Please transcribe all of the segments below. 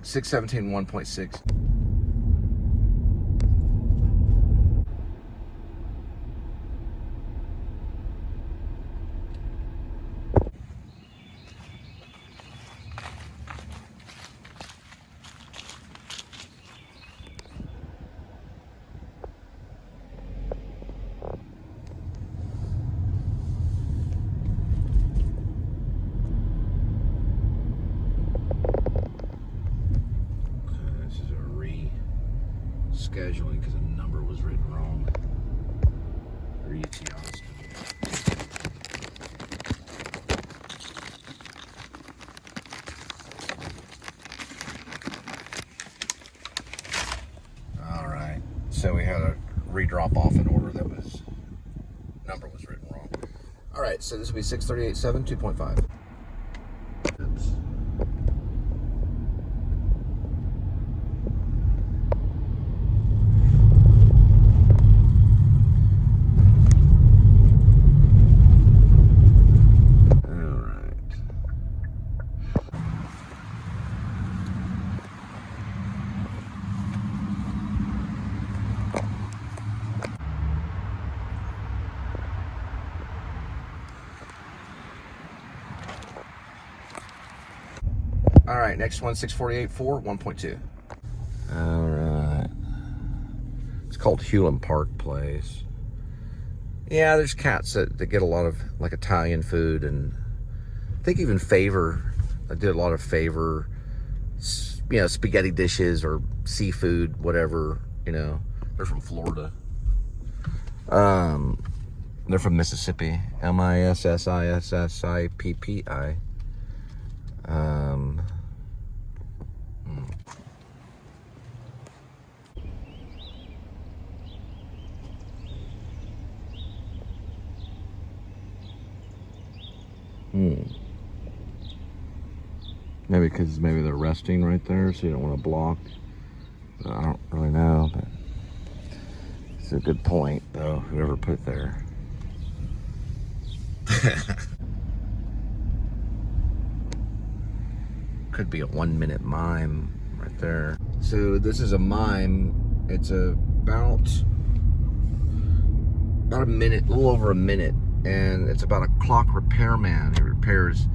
617 1.6. Scheduling because a number was written wrong. Or ETOs. Alright, so we had a re-drop off an order that was, number was written wrong. Alright, so this will be 638.7, 2.5. Oops. All right, next one, 648.4, 1.2. All right. It's called Hewlin Park Place. Yeah, there's cats that get a lot of like Italian food, and I think even Favor. I did a lot of Favor, you know, spaghetti dishes or seafood, whatever. You know, they're from Florida. They're from Mississippi. Mississippi. Maybe because maybe they're resting right there, so you don't want to block. I don't really know, but it's a good point, though, whoever put it there. Could be a 1-minute mime right there. So this is a mime. It's about a minute, a little over a minute, and it's about a clock repairman who repairs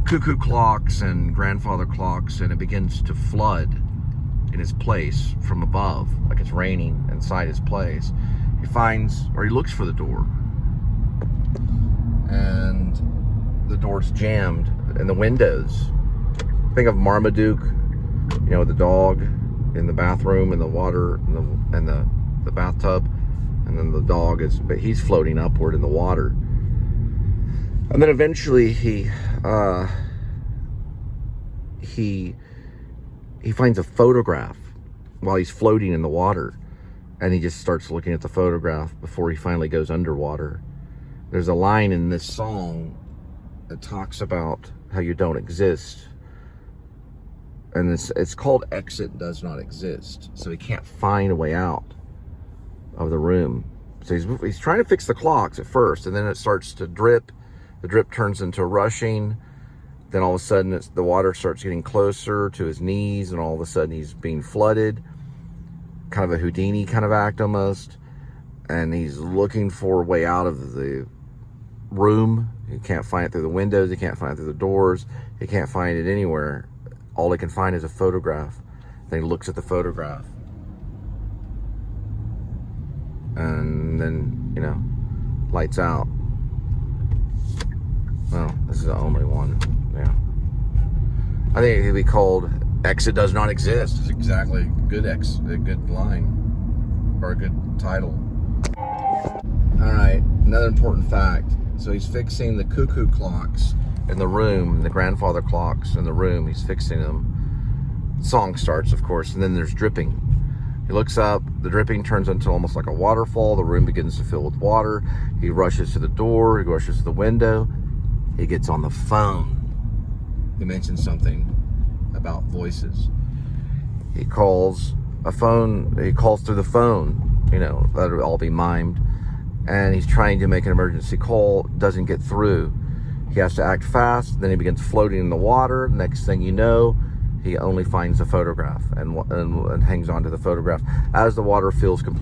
cuckoo clocks and grandfather clocks, and it begins to flood in his place from above, like it's raining inside his place. He finds, or he looks for the door, and the door's jammed, and the windows. Think of Marmaduke, you know, the dog in the bathroom, and the water, and the bathtub, and then the dog is, but he's floating upward in the water. And then eventually he finds a photograph while he's floating in the water, and he just starts looking at the photograph before he finally goes underwater. There's a line in this song that talks about how you don't exist, and it's called Exit Does Not Exist. So he can't find a way out of the room. So he's trying to fix the clocks at first, and then it starts to drip. The drip turns into rushing. Then all of a sudden the water starts getting closer to his knees, and all of a sudden he's being flooded. Kind of a Houdini kind of act almost. And he's looking for a way out of the room. He can't find it through the windows. He can't find it through the doors. He can't find it anywhere. All he can find is a photograph. Then he looks at the photograph. And then, you know, lights out. Well, this is the only one. Yeah. I think it could be called Exit Does Not Exist. It's exactly a good line. Or a good title. Alright, another important fact. So he's fixing the cuckoo clocks in the room, the grandfather clocks in the room. He's fixing them. The song starts, of course, and then there's dripping. He looks up, the dripping turns into almost like a waterfall. The room begins to fill with water. He rushes to the door, he rushes to the window. He gets on the phone. He mentions something about voices. He calls through the phone, you know, that would all be mimed. And he's trying to make an emergency call, doesn't get through. He has to act fast, then he begins floating in the water. Next thing you know, he only finds the photograph and hangs on to the photograph as the water fills the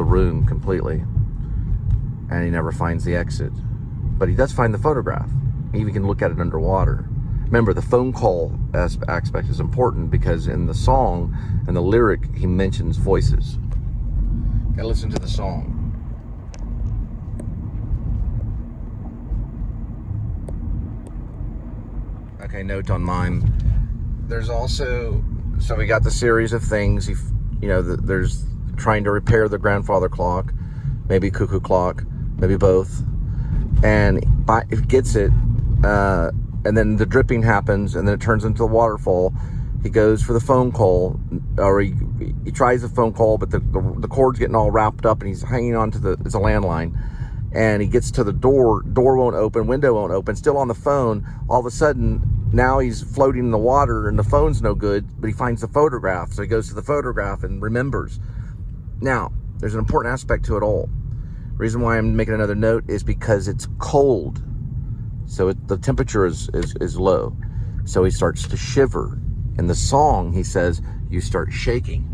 room completely, and he never finds the exit. But he does find the photograph. He even can look at it underwater. Remember, the phone call aspect is important because in the song and the lyric, he mentions voices. Gotta listen to the song. Okay, note on mine. There's also, so we got the series of things. There's trying to repair the grandfather clock, maybe cuckoo clock, maybe both. And it gets it, and then the dripping happens, and then it turns into a waterfall. He goes for the phone call, or he tries the phone call, but the cord's getting all wrapped up, and he's hanging on to it's a landline. And he gets to the door won't open, window won't open, still on the phone. All of a sudden, now he's floating in the water, and the phone's no good, but he finds the photograph, so he goes to the photograph and remembers. Now, there's an important aspect to it all. Reason why I'm making another note is because it's cold, so the temperature is low, so he starts to shiver. In the song, he says, you start shaking.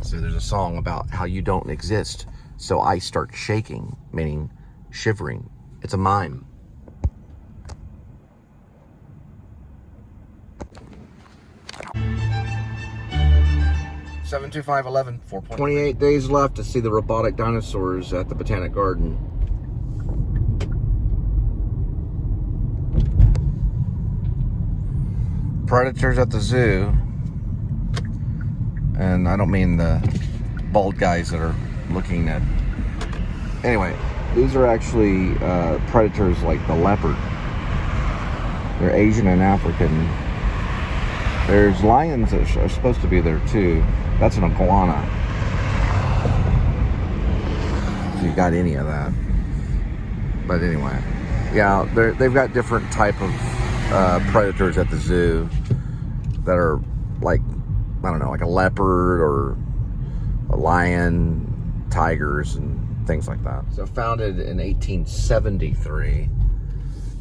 So there's a song about how you don't exist, so I start shaking, meaning shivering. It's a mime. (72511) 28 days left to see the robotic dinosaurs at the Botanic Garden. Predators at the zoo, and I don't mean the bald guys that are looking at. Anyway, these are actually predators like the leopard. They're Asian and African. There's lions that are supposed to be there too. That's an iguana. If you got any of that. But anyway, yeah, they've got different type of predators at the zoo that are like, I don't know, like a leopard or a lion, tigers, and things like that. So founded in 1873,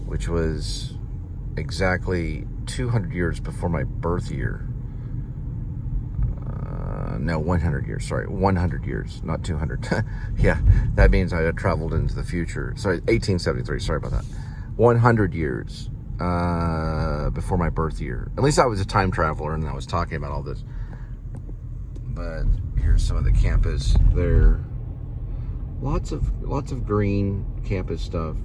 which was exactly 200 years before my birth year. No, 100 years, sorry, 100 years, not 200. Yeah, that means I had traveled into the future. Sorry, 1873, sorry about that. 100 years before my birth year. At least I was a time traveler and I was talking about all this. But here's some of the campus there. Lots of green campus stuff.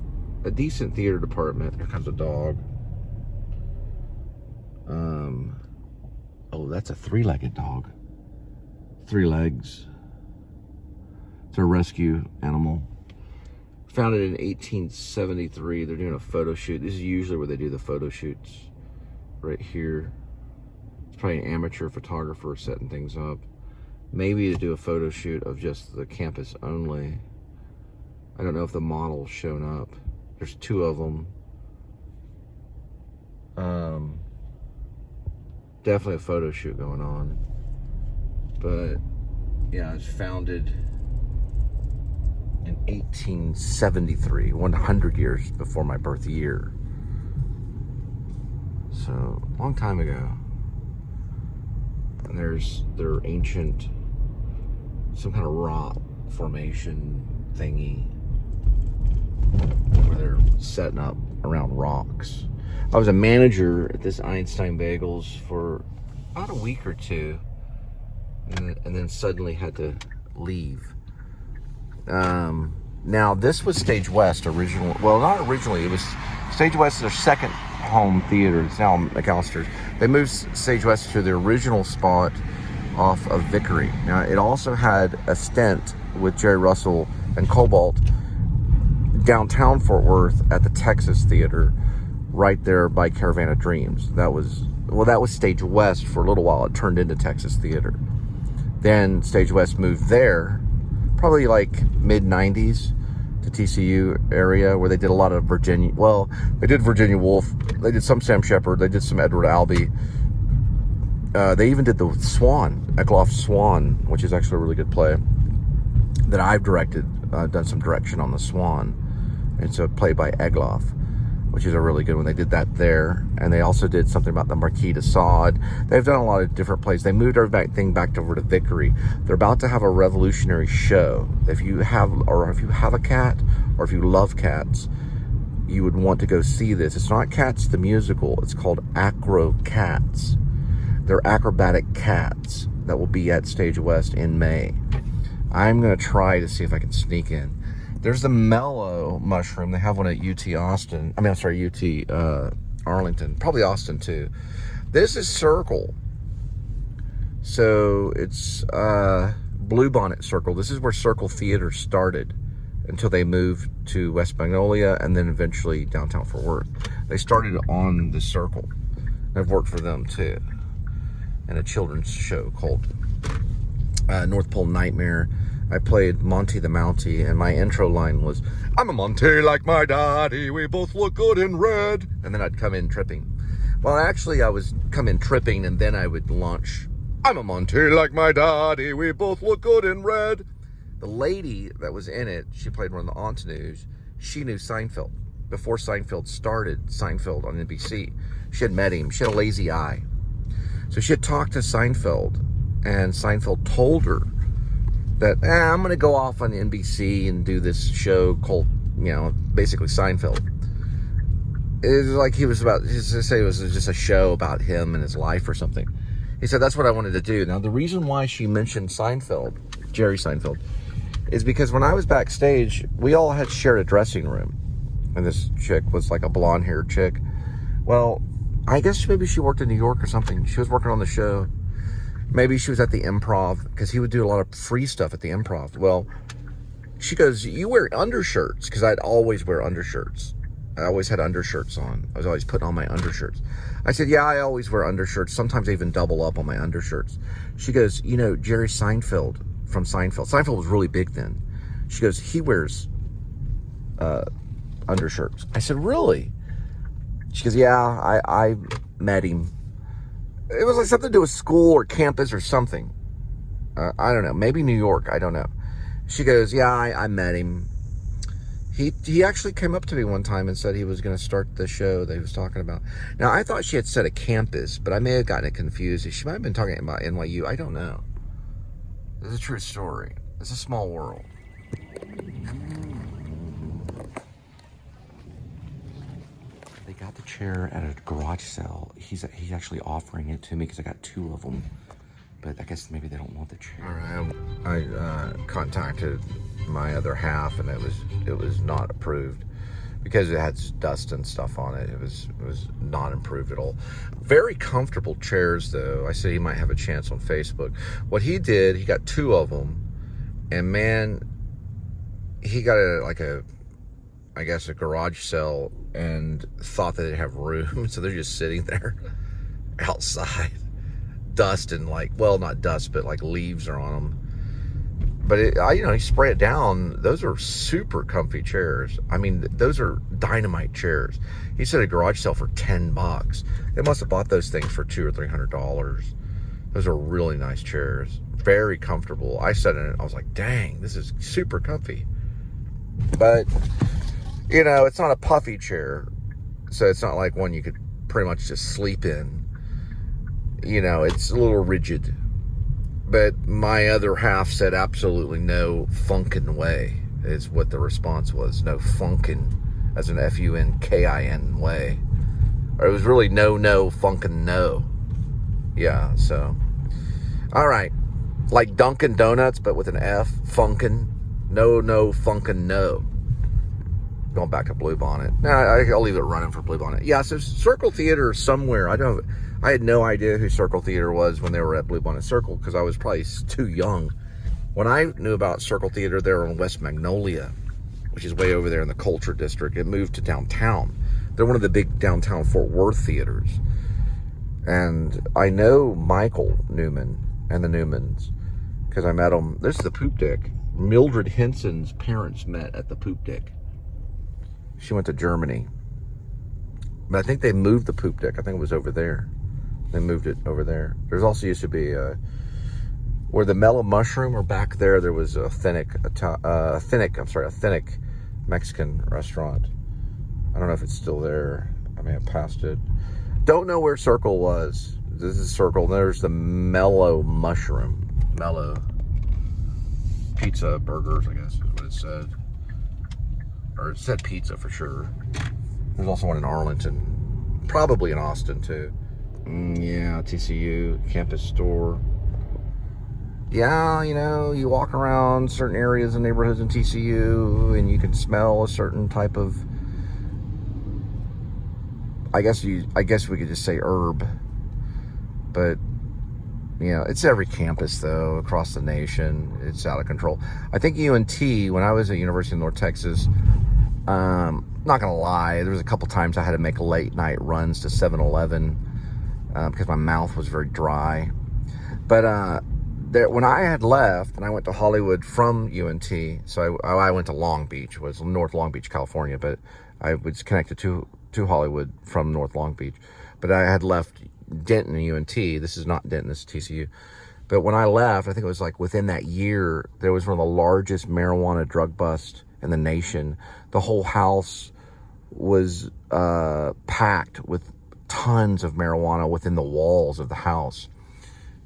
A decent theater department. Here comes a dog. Oh, that's a three-legged dog. 3 legs. It's a rescue animal. Founded in 1873. They're doing a photo shoot. This is usually where they do the photo shoots. Right here. It's probably an amateur photographer setting things up. Maybe to do a photo shoot of just the campus only. I don't know if the model's shown up. There's 2 of them. Definitely a photo shoot going on. But yeah, it's founded in 1873, 100 years before my birth year. So, long time ago. And there's their ancient, some kind of rock formation thingy where they're setting up around rocks. I was a manager at this Einstein Bagels for about a week or 2, and then suddenly had to leave. Now this was Stage West original. Well, not originally. It was Stage West, their second home theater. It's now McAllister's. They moved Stage West to their original spot off of Vickery. Now it also had a stint with Jerry Russell and Cobalt downtown Fort Worth at the Texas Theater, right there by Caravan of Dreams. That was Stage West for a little while. It turned into Texas Theater. Then Stage West moved there, probably like mid-90s, to TCU area, where they did a lot of Virginia. Well, they did Virginia Woolf. They did some Sam Shepard. They did some Edward Albee. They even did the Swan, Egloff's Swan, which is actually a really good play that I've directed. Done some direction on the Swan. It's a play by Egloff. which is a really good one. They did that there, and they also did something about the Marquis de Sade. They've done a lot of different places. They moved everything back over to Vickery. They're about to have a revolutionary show. If you have a cat, or if you love cats, you would want to go see this. It's not Cats the Musical. It's called Acro Cats. They're acrobatic cats that will be at Stage West in May. I'm going to try to see if I can sneak in. There's the Mellow Mushroom. They have one at UT Austin. UT Arlington. Probably Austin too. This is Circle. So it's Bluebonnet Circle. This is where Circle Theater started until they moved to West Magnolia and then eventually downtown Fort Worth. They started on the Circle. I've worked for them too. And a children's show called North Pole Nightmare. I played Monty the Mountie, and my intro line was, "I'm a Monty like my daddy, we both look good in red." And then I'd come in tripping. Well, actually, I was come in tripping, and then I would launch, "I'm a Monty like my daddy, we both look good in red." The lady that was in it, she played one of the ingenues. She knew Seinfeld. Before Seinfeld started, Seinfeld on NBC. She had met him. She had a lazy eye. So she had talked to Seinfeld, and Seinfeld told her that, I'm going to go off on NBC and do this show called, basically Seinfeld. It was like he was about, to say it was just a show about him and his life or something. He said, that's what I wanted to do. Now, the reason why she mentioned Seinfeld, Jerry Seinfeld, is because when I was backstage, we all had shared a dressing room. And this chick was like a blonde-haired chick. Well, I guess maybe she worked in New York or something. She was working on the show. Maybe she was at the Improv, because he would do a lot of free stuff at the Improv. Well, she goes, "You wear undershirts?" Because I'd always wear undershirts. I always had undershirts on. I was always putting on my undershirts. I said, "Yeah, I always wear undershirts. Sometimes I even double up on my undershirts." She goes, "Jerry Seinfeld from Seinfeld." Seinfeld was really big then. She goes, "He wears undershirts." I said, "Really?" She goes, "Yeah, I met him." It was like something to do with school or campus or something. I don't know. Maybe New York. I don't know. She goes, "Yeah, I met him. He actually came up to me one time and said he was going to start the show that he was talking about." Now, I thought she had said a campus, but I may have gotten it confused. She might have been talking about NYU. I don't know. It's a true story. It's a small world. They got the chair at a garage sale. He's actually offering it to me because I got 2 of them. But I guess maybe they don't want the chair. All right, I contacted my other half, and it was not approved because it had dust and stuff on it. It was not improved at all. Very comfortable chairs, though. I said he might have a chance on Facebook. What he did, he got 2 of them, and man, he got I guess a garage sale and thought that they'd have room. So they're just sitting there outside. Dust and not dust, but leaves are on them. But you spray it down. Those are super comfy chairs. I mean, those are dynamite chairs. He said a garage sale for $10. They must have bought those things for $200 or $300. Those are really nice chairs. Very comfortable. I sat in it. I was like, dang, this is super comfy. But it's not a puffy chair, so it's not like one you could pretty much just sleep in. It's a little rigid. But my other half said absolutely no funkin' way is what the response was. No funkin', as in F-U-N-K-I-N way. Or it was really no funkin' no. Yeah, so. All right. Like Dunkin' Donuts, but with an F. Funkin'. No funkin' no. Going back to Bluebonnet. I'll leave it running for Bluebonnet. Yeah, so Circle Theater somewhere. I had no idea who Circle Theater was when they were at Bluebonnet Circle because I was probably too young. When I knew about Circle Theater, they were in West Magnolia, which is way over there in the Culture District. It moved to downtown. They're one of the big downtown Fort Worth theaters. And I know Michael Newman and the Newmans because I met them. This is the Poop Deck. Mildred Henson's parents met at the Poop Deck. She went to Germany. But I think they moved the Poop Deck. I think it was over there. They moved it over there. There's also used to be where the Mellow Mushroom or back there was a authentic Mexican restaurant. I don't know if it's still there. I may have passed it. Don't know where Circle was. This is Circle. There's the Mellow Mushroom. Mellow Pizza Burgers, I guess is what it said. Or it said pizza for sure. There's also one in Arlington. Probably in Austin too. Yeah, TCU campus store. Yeah, you know, you walk around certain areas and neighborhoods in TCU and you can smell a certain type of, I guess we could just say herb. But you know, it's every campus though across the nation. It's out of control. I think UNT, when I was at University of North Texas, not gonna lie, there was a couple times I had to make late night runs to 7-Eleven because my mouth was very dry. But when I had left and I went to Hollywood from UNT, so I went to Long Beach, was North Long Beach, California, but I was connected to Hollywood from North Long Beach. But I had left Denton and UNT. This is not Denton, this is TCU. But when I left, I think it was like within that year, there was one of the largest marijuana drug busts in the nation. The whole house was packed with tons of marijuana within the walls of the house.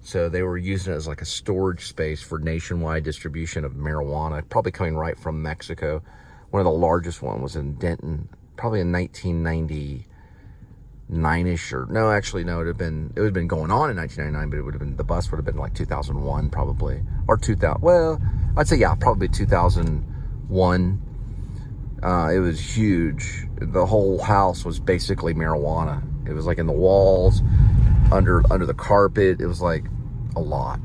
So they were using it as like a storage space for nationwide distribution of marijuana, probably coming right from Mexico. One of the largest one was in Denton, probably in 1999-ish, or no, actually no, it would have been going on in 1999, but it would have been, the bust would have been like 2001 probably, or 2000. Well, I'd say yeah, probably 2001. It was huge. The whole house was basically marijuana. It was like in the walls, under the carpet. It was like a lot.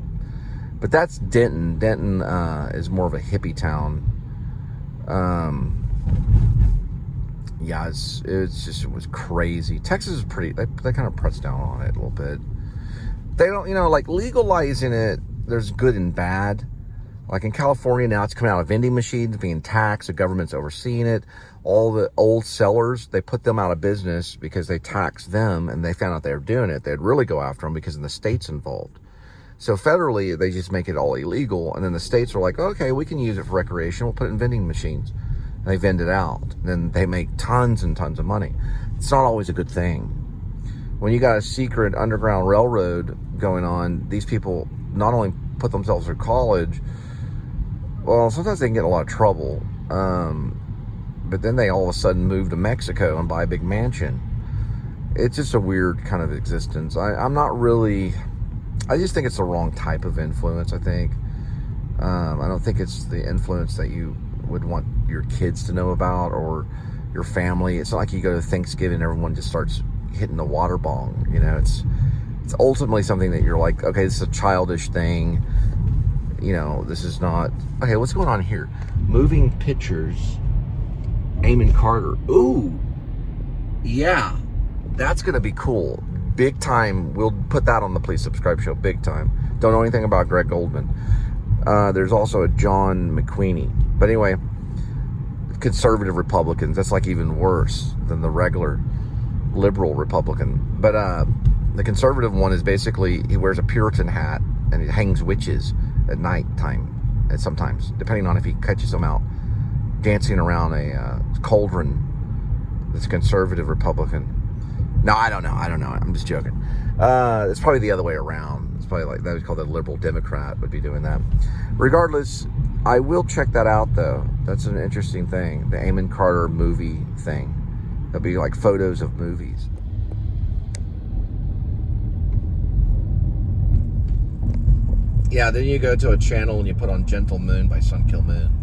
But that's Denton. Denton is more of a hippie town. Yeah, it was crazy. Texas is pretty, they kind of press down on it a little bit. They don't, you know, like legalizing it, there's good and bad. Like in California now, it's coming out of vending machines, being taxed. The government's overseeing it. All the old sellers, they put them out of business because they taxed them, and they found out they were doing it. They'd really go after them because of the states involved. So federally, they just make it all illegal. And then the states are like, okay, we can use it for recreation. We'll put it in vending machines. And they vend it out. Then they make tons and tons of money. It's not always a good thing. When you got a secret underground railroad going on, these people not only put themselves through college, well, sometimes they can get in a lot of trouble. But then they all of a sudden move to Mexico and buy a big mansion. It's just a weird kind of existence. I'm not really, I just think it's the wrong type of influence, I think. I don't think it's the influence that you would want your kids to know about or your family. It's not like you go to Thanksgiving and everyone just starts hitting the water bong. You know, it's ultimately something that you're like, okay, this is a childish thing. You know, this is not, okay, what's going on here? Moving pictures, Eamon Carter. Ooh, yeah, that's going to be cool. Big time. We'll put that on the Please Subscribe show, big time. Don't know anything about Greg Goldman. There's also a John McQueenie. But anyway, conservative Republicans, that's like even worse than the regular liberal Republican. But the conservative one is basically, he wears a Puritan hat and he hangs witches at night time, and sometimes, depending on if he catches them out dancing around a cauldron. That's conservative Republican. No, I don't know. I'm just joking. It's probably the other way around. It's probably like that would call the liberal Democrat would be doing that. Regardless, I will check that out though. That's an interesting thing. The Eamon Carter movie thing. There'll be like photos of movies. Yeah, then you go to a channel and you put on Gentle Moon by Sunkill Moon.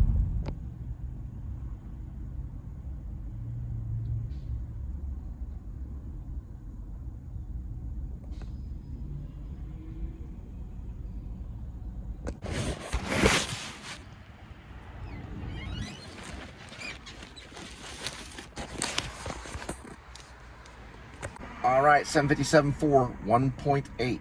All right, 757.4, 1.8.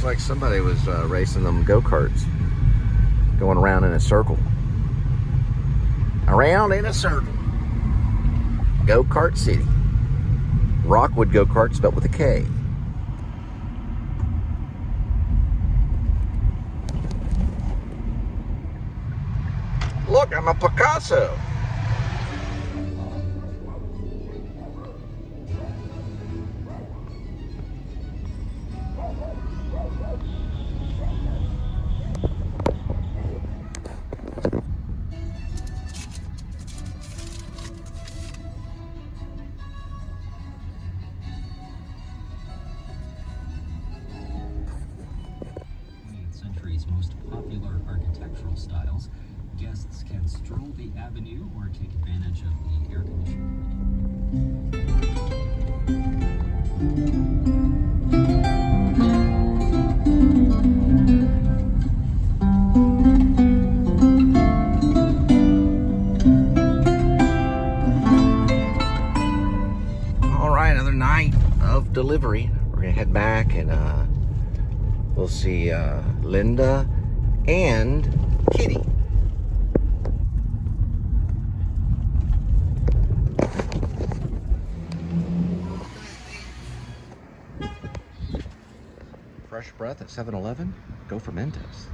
Like somebody was racing them go-karts, going around in a circle. Around in a circle. Go-Kart City. Rockwood Go-Kart spelled with a K. Look, I'm a Picasso. Century's most popular architectural styles. Guests can stroll the avenue or take advantage of the air conditioning. All right, another night of delivery. We're gonna head back and we'll see Linda and Kitty. Fresh breath at 7-Eleven. Go for Mentos.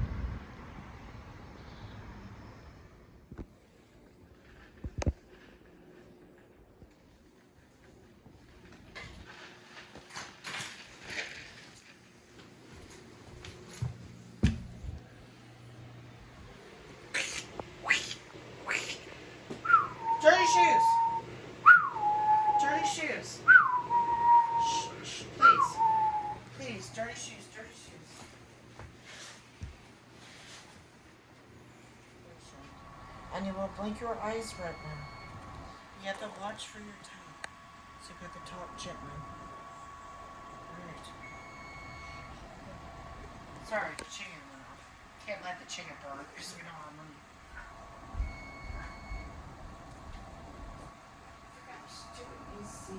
Dirty shoes. Dirty shoes. Shh, shh, please. Please, dirty shoes, dirty shoes. And you will blink your eyes right now. You have to watch for your tongue. So you have to talk gently. Alright. Sorry, the chicken went off. Can't let the chicken burn because we don't have money. Easy.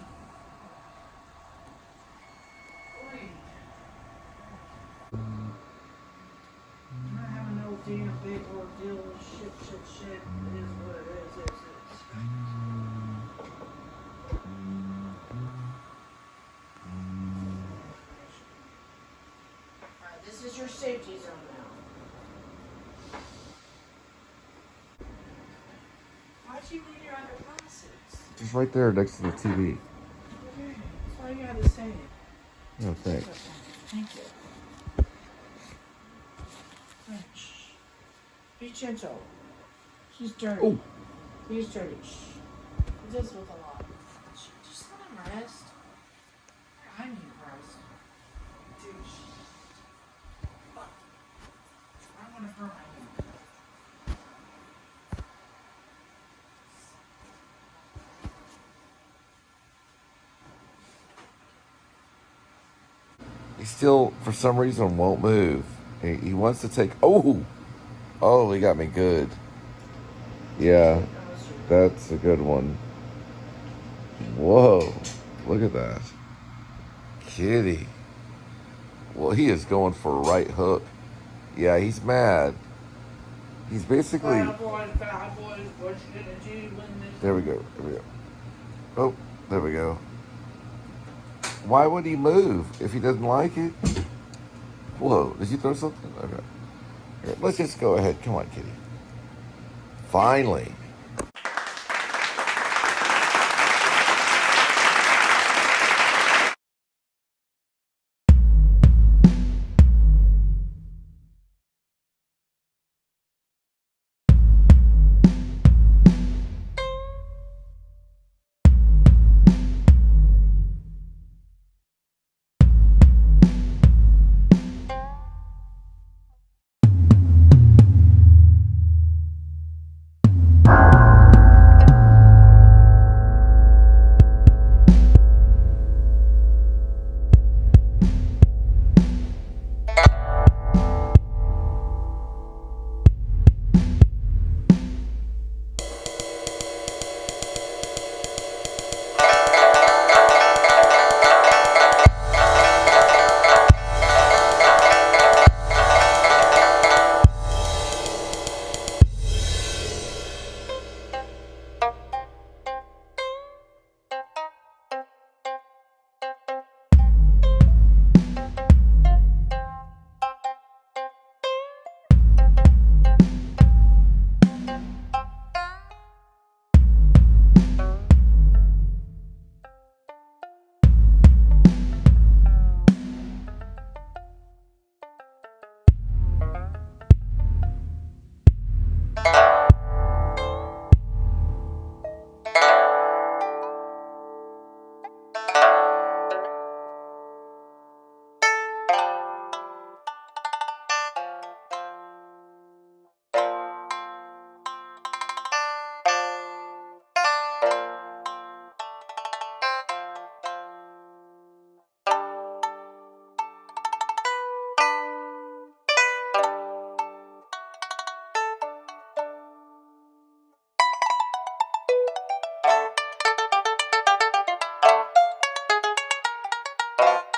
I'm not having no damn big ordeal. Shit. It is what it is. Alright, this is your safety zone now. Why'd you leave your other glasses? Just right there next to the TV. Okay, that's all you had to say. No thanks. Thank you. Shh. Be gentle. He's dirty. Oh. He's dirty. Shh. He does with a lot. Just let him rest. I need rest. Dude, shh. I don't want to hurt my hand. He still, for some reason, won't move. He wants to take... Oh, he got me good. Yeah, that's a good one. Whoa, look at that. Kitty. Well, he is going for a right hook. Yeah, he's mad. He's basically... Bad boys, what you gonna do when this... There we go. Oh, there we go. Why would he move if he doesn't like it? Whoa, did you throw something? Okay. Here, let's just go ahead. Come on, Kitty. Finally. Bye.